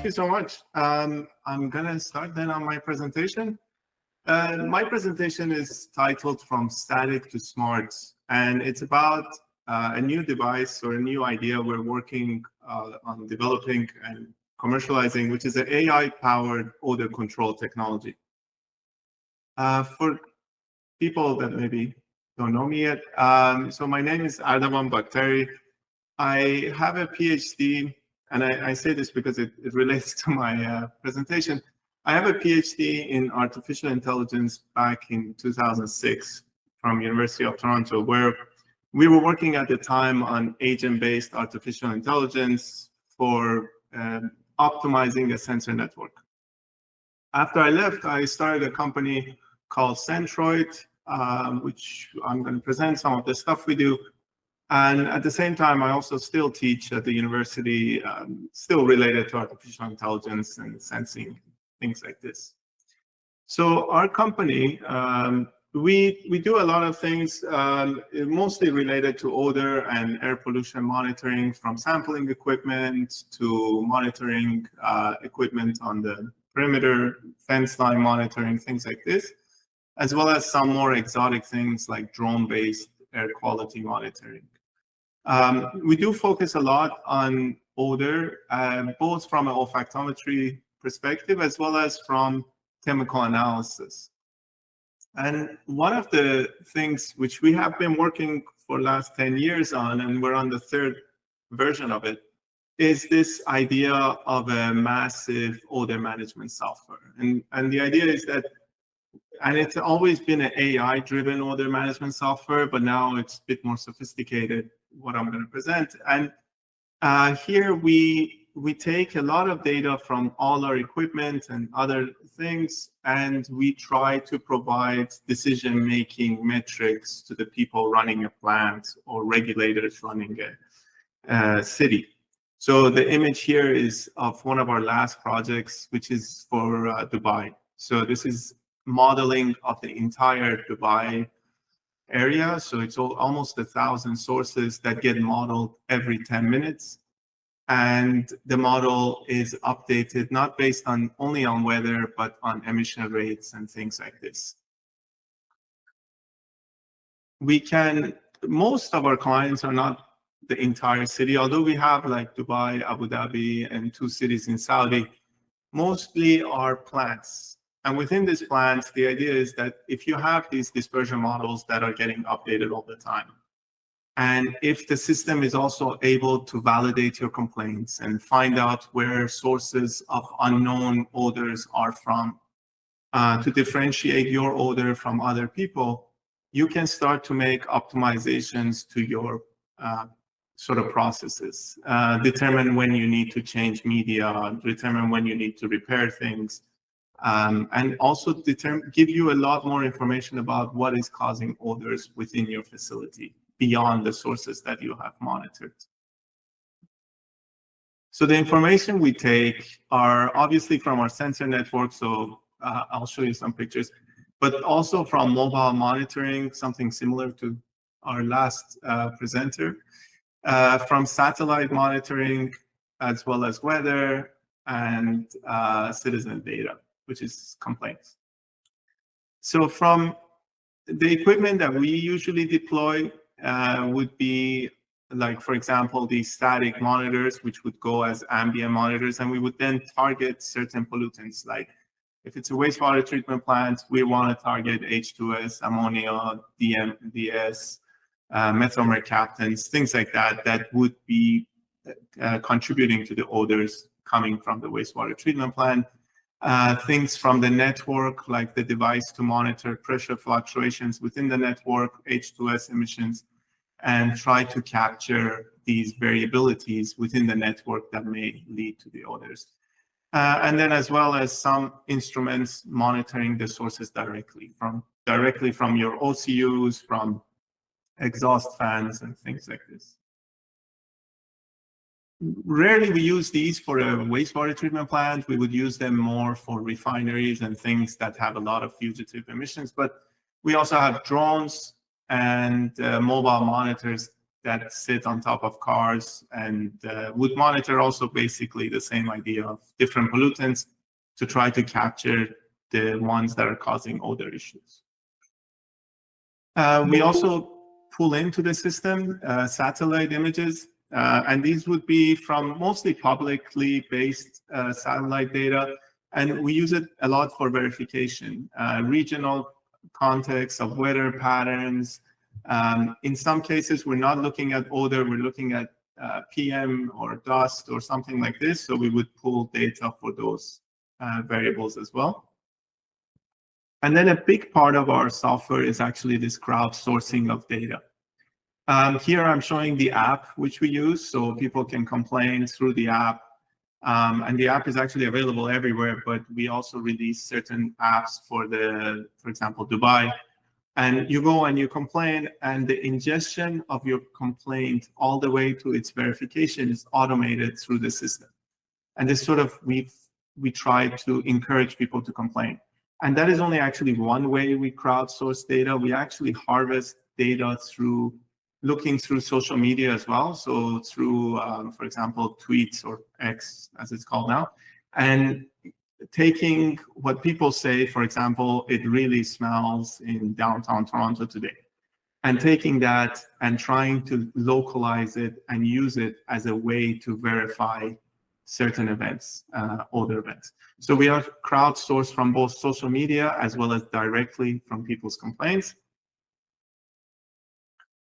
Thank you so much. I'm going to start then on my presentation. My presentation is titled From Static to Smart, and it's about a new device or a new idea we're working on developing and commercializing, which is an AI-powered odor control technology. For people that maybe don't know me yet, so my name is Ardevan Bakhtari. I have a PhD, and I say this because it relates to my presentation. I have a PhD in artificial intelligence back in 2006 from University of Toronto, where we were working at the time on agent-based artificial intelligence for optimizing a sensor network. After I left, I started a company called Scentroid'S, which I'm going to present some of the stuff we do. And at the same time, I also still teach at the university, still related to artificial intelligence and sensing, things like this. So our company, we do a lot of things, mostly related to odor and air pollution monitoring, from sampling equipment to monitoring equipment on the perimeter, fence line monitoring, things like this, as well as some more exotic things like drone-based air quality monitoring. We do focus a lot on odor, both from an olfactometry perspective as well as from chemical analysis. And one of the things which we have been working for the last 10 years on, and we're on the third version of it, is this idea of a massive odor management software. And the idea is that, and it's always been an AI-driven odor management software, but now it's a bit more sophisticated, what I'm going to present. And here we take a lot of data from all our equipment and other things, and we try to provide decision-making metrics to the people running a plant or regulators running a city. So the image here is of one of our last projects, which is for Dubai. So this is modeling of the entire Dubai area. So it's almost 1,000 sources that get modeled every 10 minutes. And the model is updated not based on only on weather, but on emission rates and things like this. Most of our clients are not the entire city, although we have like Dubai, Abu Dhabi, and 2 cities in Saudi, mostly are plants. And within these plants, the idea is that if you have these dispersion models that are getting updated all the time, and if the system is also able to validate your complaints and find out where sources of unknown odors are from, to differentiate your odor from other people, you can start to make optimizations to your sort of processes, determine when you need to change media, determine when you need to repair things, and also give you a lot more information about what is causing odors within your facility beyond the sources that you have monitored. So the information we take are obviously from our sensor network, so I'll show you some pictures, but also from mobile monitoring, something similar to our last presenter, from satellite monitoring, as well as weather and citizen data, which is complaints. So from the equipment that we usually deploy would be, like, for example, these static monitors, which would go as ambient monitors, and we would then target certain pollutants. Like if it's a wastewater treatment plant, we want to target H2S, ammonia, DS, methyl mercaptans, things like that, that would be contributing to the odors coming from the wastewater treatment plant. Things from the network, like the device to monitor pressure fluctuations within the network, H2S emissions, and try to capture these variabilities within the network that may lead to the odors. And then as well as some instruments monitoring the sources directly from your OCUs, from exhaust fans and things like this. Rarely we use these for a wastewater treatment plant. We would use them more for refineries and things that have a lot of fugitive emissions, but we also have drones and mobile monitors that sit on top of cars and would monitor also basically the same idea of different pollutants to try to capture the ones that are causing odor issues. We also pull into the system satellite images, and these would be from mostly publicly based satellite data, and we use it a lot for verification, regional context of weather patterns. In some cases, we're not looking at odor, we're looking at PM or dust or something like this, so we would pull data for those variables as well. And then a big part of our software is actually this crowdsourcing of data. Here I'm showing the app which we use, so people can complain through the app. And the app is actually available everywhere, but we also release certain apps for example, Dubai. And you go and you complain, and the ingestion of your complaint all the way to its verification is automated through the system. And this sort of, we try to encourage people to complain. And that is only actually one way we crowdsource data. We actually harvest data through looking through social media as well. So through, for example, tweets or X, as it's called now, and taking what people say, for example, it really smells in downtown Toronto today, and taking that and trying to localize it and use it as a way to verify certain events, odor events. So we are crowdsourced from both social media as well as directly from people's complaints.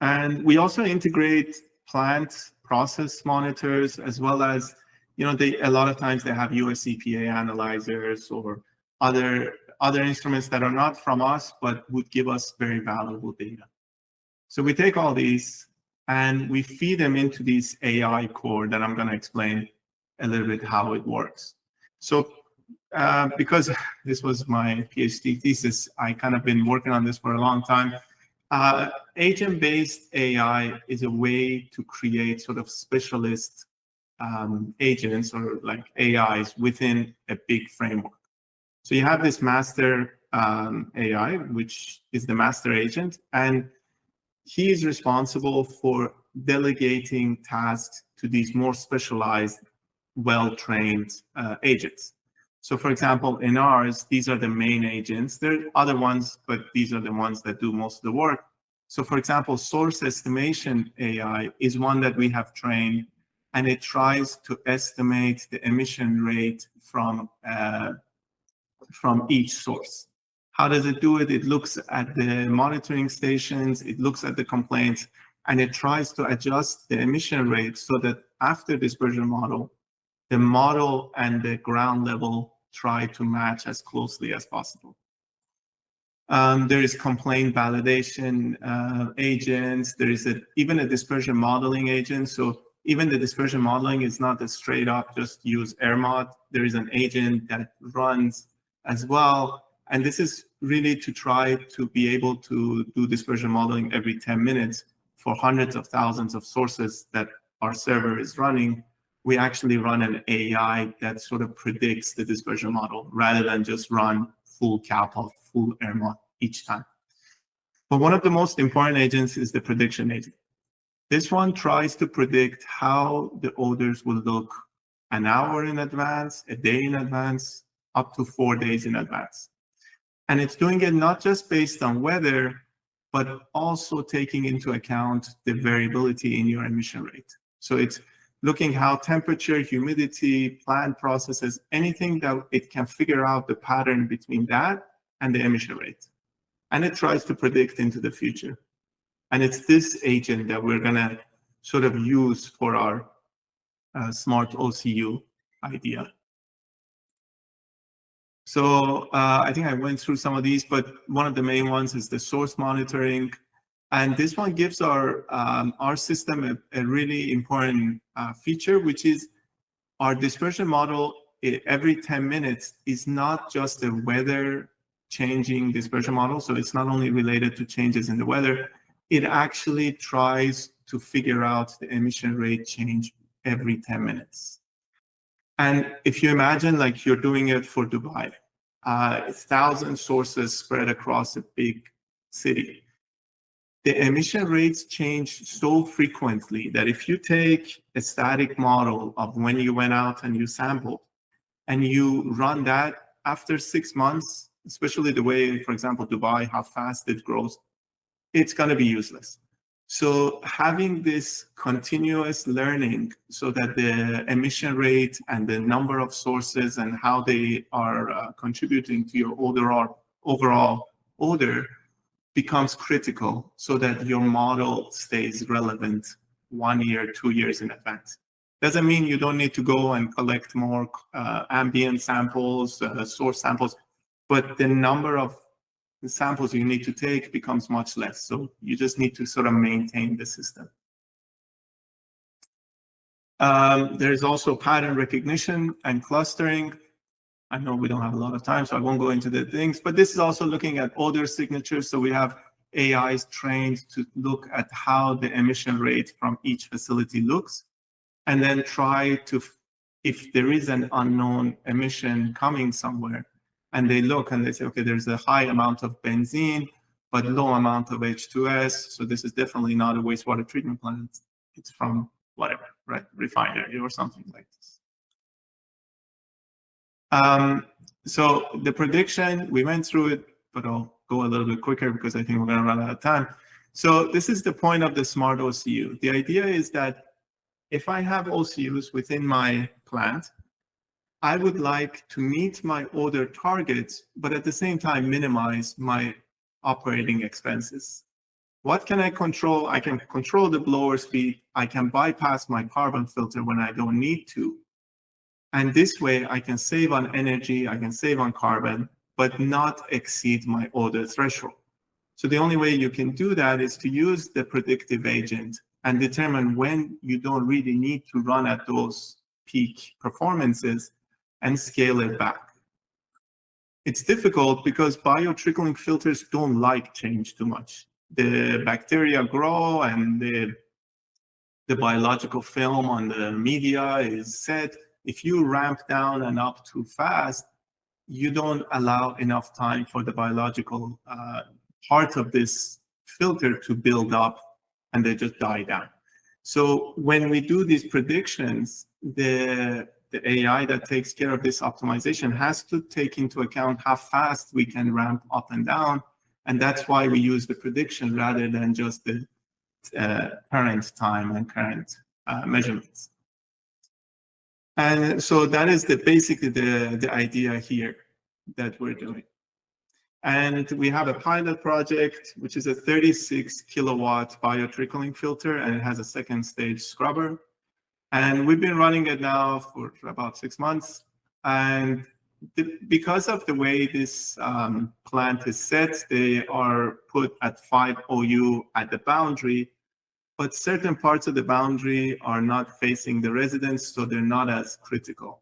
And we also integrate plant process monitors, as well as, you know, a lot of times they have US EPA analyzers or other instruments that are not from us, but would give us very valuable data. So we take all these and we feed them into this AI core that I'm going to explain a little bit how it works. So because this was my PhD thesis, I kind of been working on this for a long time. Agent-based AI is a way to create sort of specialist agents or like AIs within a big framework. So you have this master AI, which is the master agent, and he is responsible for delegating tasks to these more specialized, well-trained agents. So for example, in ours, these are the main agents. There are other ones, but these are the ones that do most of the work. So for example, source estimation AI is one that we have trained, and it tries to estimate the emission rate from each source. How does it do it? It looks at the monitoring stations, it looks at the complaints, and it tries to adjust the emission rate so that after dispersion model, the model and the ground level try to match as closely as possible. There is complaint validation agents. There is even a dispersion modeling agent. So even the dispersion modeling is not a straight up just use AirMod. There is an agent that runs as well. And this is really to try to be able to do dispersion modeling every 10 minutes for hundreds of thousands of sources that our server is running. We actually run an AI that sort of predicts the dispersion model rather than just run full CalPOF, full AirMod each time. But one of the most important agents is the prediction agent. This one tries to predict how the odors will look an hour in advance, a day in advance, up to 4 days in advance. And it's doing it not just based on weather, but also taking into account the variability in your emission rate. So it's looking how temperature, humidity, plant processes, anything that it can figure out the pattern between that and the emission rate. And it tries to predict into the future. And it's this agent that we're going to sort of use for our smart OCU idea. So I think I went through some of these, but one of the main ones is the source monitoring. And this one gives our system a really important feature, which is our dispersion model every 10 minutes is not just a weather changing dispersion model. So it's not only related to changes in the weather, it actually tries to figure out the emission rate change every 10 minutes. And if you imagine like you're doing it for Dubai, 1,000 sources spread across a big city. the emission rates change so frequently that if you take a static model of when you went out and you sampled, and you run that after 6 months, especially the way, for example, Dubai, how fast it grows, it's going to be useless. So having this continuous learning so that the emission rate and the number of sources and how they are contributing to your overall odor becomes critical so that your model stays relevant 1 year, 2 years in advance. Doesn't mean you don't need to go and collect more ambient samples, source samples, but the number of samples you need to take becomes much less. So you just need to sort of maintain the system. There's also pattern recognition and clustering. I know we don't have a lot of time, so I won't go into the things, but this is also looking at odor signatures. So we have AIs trained to look at how the emission rate from each facility looks, and then try to, if there is an unknown emission coming somewhere, and they look and they say, okay, there's a high amount of benzene, but low amount of H2S. So this is definitely not a wastewater treatment plant. It's from whatever, right? Refinery or something like this. So the prediction, we went through it, but I'll go a little bit quicker because I think we're gonna run out of time. So this is the point of the smart OCU. The idea is that if I have OCUs within my plant, I would like to meet my odor targets, but at the same time minimize my operating expenses. What can I control? I can control the blower speed. I can bypass my carbon filter when I don't need to. And this way I can save on energy, I can save on carbon, but not exceed my odor threshold. So the only way you can do that is to use the predictive agent and determine when you don't really need to run at those peak performances and scale it back. It's difficult because biotrickling filters don't like change too much. The bacteria grow and the biological film on the media is set. If you ramp down and up too fast, you don't allow enough time for the biological part of this filter to build up and they just die down. So when we do these predictions, the AI that takes care of this optimization has to take into account how fast we can ramp up and down. And that's why we use the prediction rather than just the current time and current measurements. And so that is basically the idea here that we're doing. And we have a pilot project, which is a 36 kilowatt biotrickling filter, and it has a second stage scrubber. And we've been running it now for about 6 months. And because of the way this plant is set, they are put at 5 OU at the boundary, but certain parts of the boundary are not facing the residents, so they're not as critical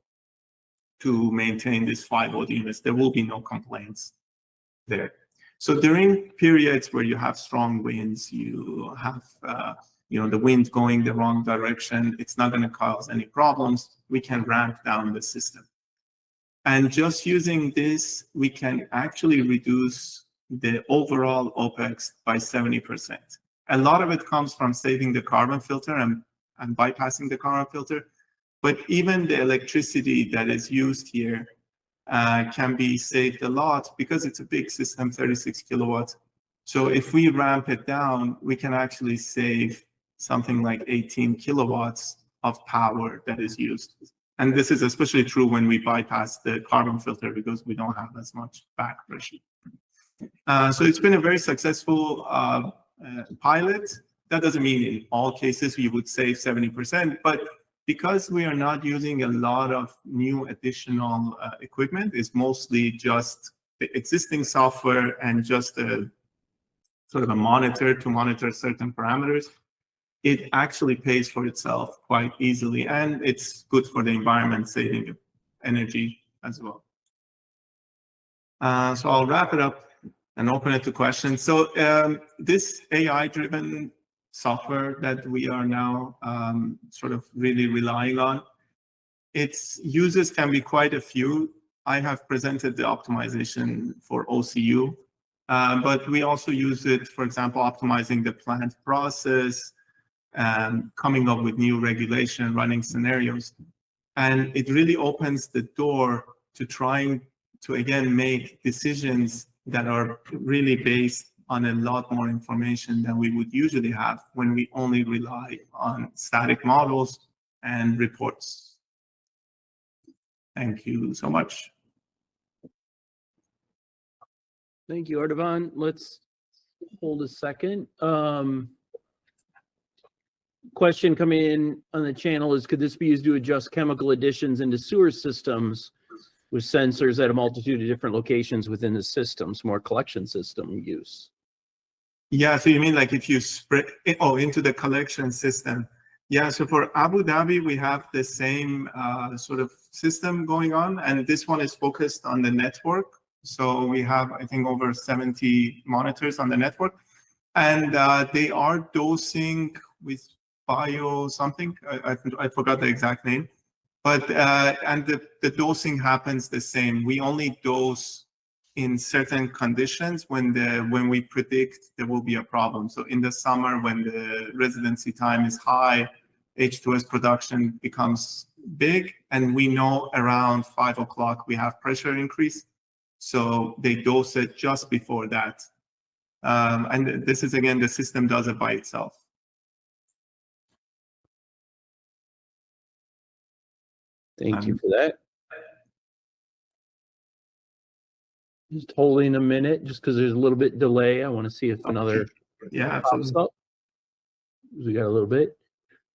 to maintain this 5 OD units. There will be no complaints there. So during periods where you have strong winds, you have the wind going the wrong direction, it's not going to cause any problems. We can ramp down the system. And just using this, we can actually reduce the overall OPEX by 70%. A lot of it comes from saving the carbon filter and bypassing the carbon filter, but even the electricity that is used here can be saved a lot because it's a big system, 36 kilowatts. So if we ramp it down, we can actually save something like 18 kilowatts of power that is used. And this is especially true when we bypass the carbon filter because we don't have as much back pressure. So it's been a very successful pilot. That doesn't mean in all cases we would save 70%, but because we are not using a lot of new additional equipment, it's mostly just the existing software and just a sort of a monitor to monitor certain parameters, it actually pays for itself quite easily, and it's good for the environment, saving energy as well. So I'll wrap it up and open it to questions. So this AI-driven software that we are now sort of really relying on, its uses can be quite a few. I have presented the optimization for OCU. But we also use it, for example, optimizing the plant process, coming up with new regulation, running scenarios. And it really opens the door to trying to, again, make decisions that are really based on a lot more information than we would usually have when we only rely on static models and reports. Thank you so much. Thank you, Ardevan. Let's hold a second. Question coming in on the channel is, could this be used to adjust chemical additions into sewer systems with sensors at a multitude of different locations within the systems, more collection system use? Yeah, so you mean like if you spread into the collection system? Yeah, so for Abu Dhabi, we have the same sort of system going on, and this one is focused on the network. So we have, I think, over 70 monitors on the network, and they are dosing with bio something. I forgot the exact name, but and the dosing happens the same. We only dose in certain conditions when we predict there will be a problem. So in the summer, when the residency time is high, H2S production becomes big, and we know around 5 o'clock we have pressure increase. So they dose it just before that. And this is, again, the system does it by itself. Thank you for that. Just holding a minute, just because there's a little bit delay. I want to see if another pops up. We got a little bit.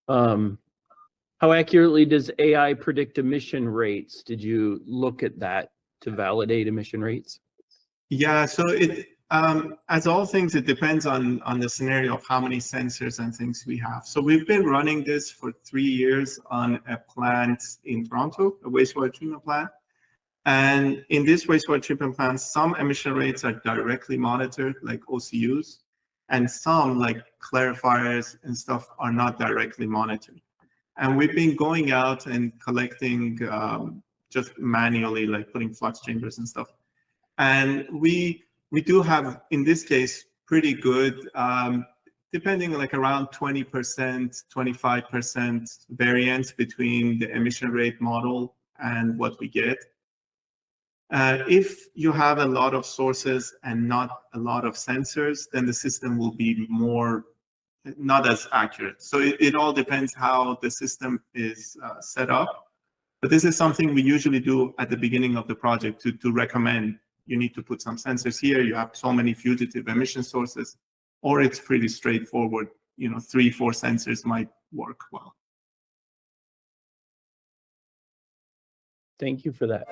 How accurately does AI predict emission rates? Did you look at that to validate emission rates? Yeah, so it as all things, it depends on the scenario of how many sensors and things we have. So we've been running this for 3 years on a plant in Toronto, a wastewater treatment plant. And in this wastewater treatment plant, some emission rates are directly monitored, like OCUs, and some, like clarifiers and stuff, are not directly monitored. And we've been going out and collecting just manually, like putting flux chambers and stuff. And we do have, in this case, pretty good, depending like around 20%, 25% variance between the emission rate model and what we get. If you have a lot of sources and not a lot of sensors, then the system will be not as accurate. So it all depends how the system is set up. But this is something we usually do at the beginning of the project to recommend. You need to put some sensors here. You have so many fugitive emission sources, or it's pretty straightforward. 3, 4 sensors might work well. Thank you for that.